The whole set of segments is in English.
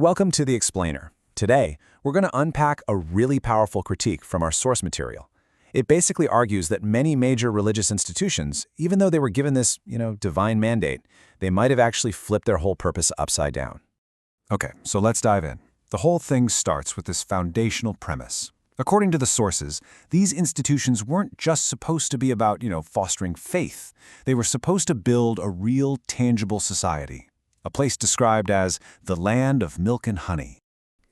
Welcome to The Explainer. Today, we're going to unpack a really powerful critique from our source material. It basically argues that many major religious institutions, even though they were given this, divine mandate, they might have actually flipped their whole purpose upside down. Okay, so let's dive in. The whole thing starts with this foundational premise. According to the sources, these institutions weren't just supposed to be about, fostering faith. They were supposed to build a real, tangible society. A place described as the land of milk and honey.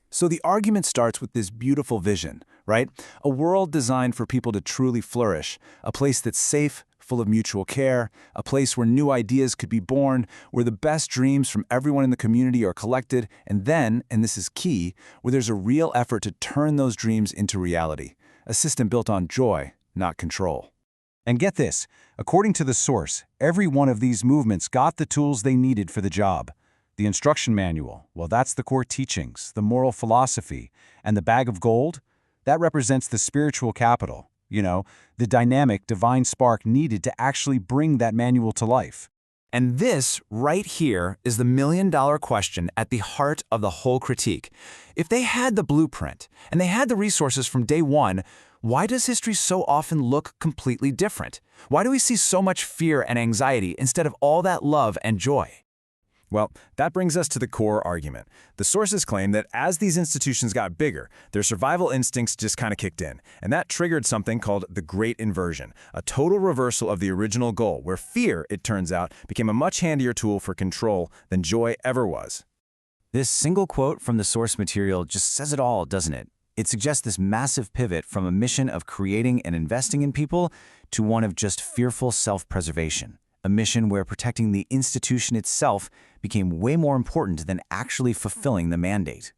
So the argument starts with this beautiful vision, right? A world designed for people to truly flourish, a place that's safe, full of mutual care, a place where new ideas could be born, where the best dreams from everyone in the community are collected, and then, and this is key, where there's a real effort to turn those dreams into reality, a system built on joy, not control. And get this, according to the source, every one of these movements got the tools they needed for the job. The instruction manual, well, that's the core teachings, the moral philosophy, and the bag of gold, that represents the spiritual capital, the dynamic, divine spark needed to actually bring that manual to life. And this, right here, is the million-dollar question at the heart of the whole critique. If they had the blueprint, and they had the resources from day one, why does history so often look completely different? Why do we see so much fear and anxiety instead of all that love and joy? Well, that brings us to the core argument. The sources claim that as these institutions got bigger, their survival instincts just kind of kicked in, and that triggered something called the Great Inversion, a total reversal of the original goal, where fear, it turns out, became a much handier tool for control than joy ever was. This single quote from the source material just says it all, doesn't it? It suggests this massive pivot from a mission of creating and investing in people to one of just fearful self-preservation, a mission where protecting the institution itself became way more important than actually fulfilling the mandate.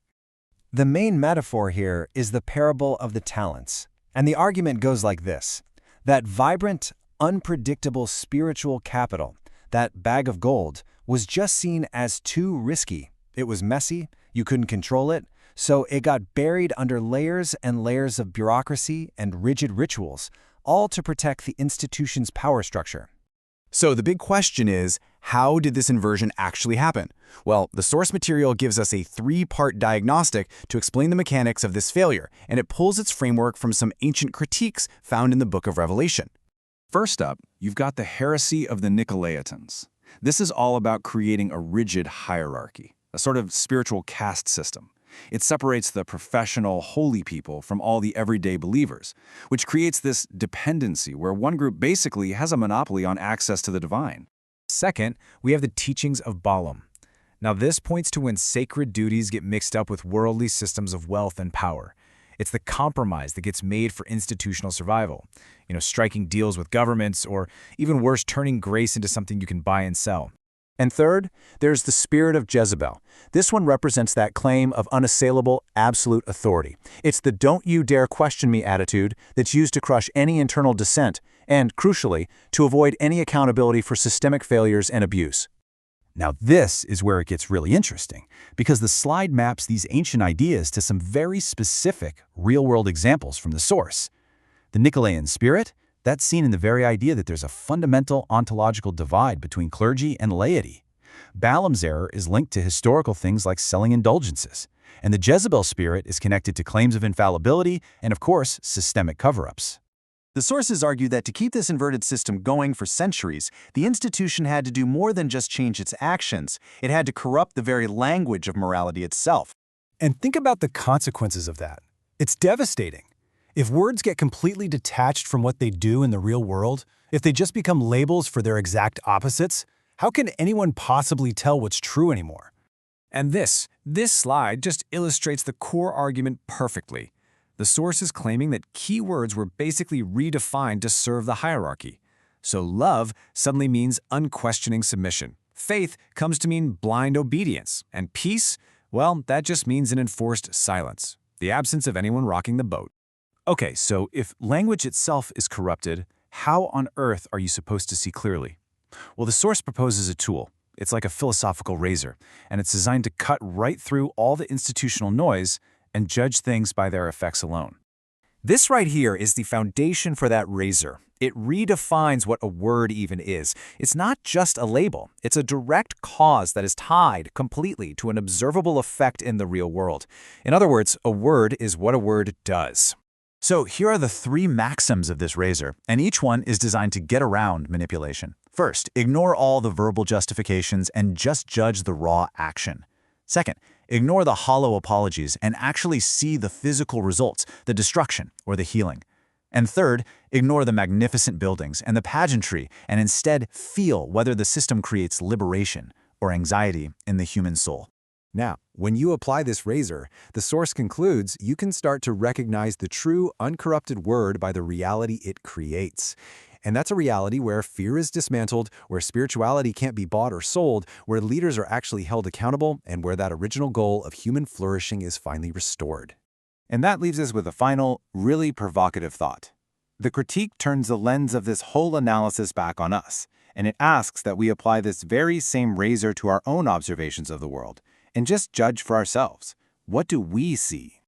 The main metaphor here is the parable of the talents, and the argument goes like this. That vibrant, unpredictable spiritual capital, that bag of gold, was just seen as too risky. It was messy, you couldn't control it, so it got buried under layers and layers of bureaucracy and rigid rituals, all to protect the institution's power structure. So the big question is, how did this inversion actually happen? Well, the source material gives us a three-part diagnostic to explain the mechanics of this failure, and it pulls its framework from some ancient critiques found in the book of Revelation. First up, you've got the heresy of the Nicolaitans. This is all about creating a rigid hierarchy, a sort of spiritual caste system. It separates the professional, holy people from all the everyday believers, which creates this dependency where one group basically has a monopoly on access to the divine. Second, we have the teachings of Balaam. Now this points to when sacred duties get mixed up with worldly systems of wealth and power. It's the compromise that gets made for institutional survival. Striking deals with governments, or even worse, turning grace into something you can buy and sell. And third, there's the spirit of Jezebel. This one represents that claim of unassailable, absolute authority. It's the don't you dare question me attitude that's used to crush any internal dissent and, crucially, to avoid any accountability for systemic failures and abuse. Now this is where it gets really interesting, because the slide maps these ancient ideas to some very specific, real-world examples from the source. The Nicolaitan spirit, that's seen in the very idea that there's a fundamental ontological divide between clergy and laity. Balaam's error is linked to historical things like selling indulgences. And the Jezebel spirit is connected to claims of infallibility and, of course, systemic cover-ups. The sources argue that to keep this inverted system going for centuries, the institution had to do more than just change its actions. It had to corrupt the very language of morality itself. And think about the consequences of that. It's devastating. If words get completely detached from what they do in the real world, if they just become labels for their exact opposites, how can anyone possibly tell what's true anymore? And this slide just illustrates the core argument perfectly. The source is claiming that key words were basically redefined to serve the hierarchy. So love suddenly means unquestioning submission. Faith comes to mean blind obedience. And peace, well, that just means an enforced silence, the absence of anyone rocking the boat. Okay, so if language itself is corrupted, how on earth are you supposed to see clearly? Well, the source proposes a tool. It's like a philosophical razor, and it's designed to cut right through all the institutional noise and judge things by their effects alone. This right here is the foundation for that razor. It redefines what a word even is. It's not just a label. It's a direct cause that is tied completely to an observable effect in the real world. In other words, a word is what a word does. So here are the 3 maxims of this razor, and each one is designed to get around manipulation. First, ignore all the verbal justifications and just judge the raw action. Second, ignore the hollow apologies and actually see the physical results, the destruction or the healing. And third, ignore the magnificent buildings and the pageantry and instead feel whether the system creates liberation or anxiety in the human soul. Now, when you apply this razor, the source concludes you can start to recognize the true, uncorrupted word by the reality it creates. And that's a reality where fear is dismantled, where spirituality can't be bought or sold, where leaders are actually held accountable, and where that original goal of human flourishing is finally restored. And that leaves us with a final, really provocative thought. The critique turns the lens of this whole analysis back on us, and it asks that we apply this very same razor to our own observations of the world, and just judge for ourselves. What do we see?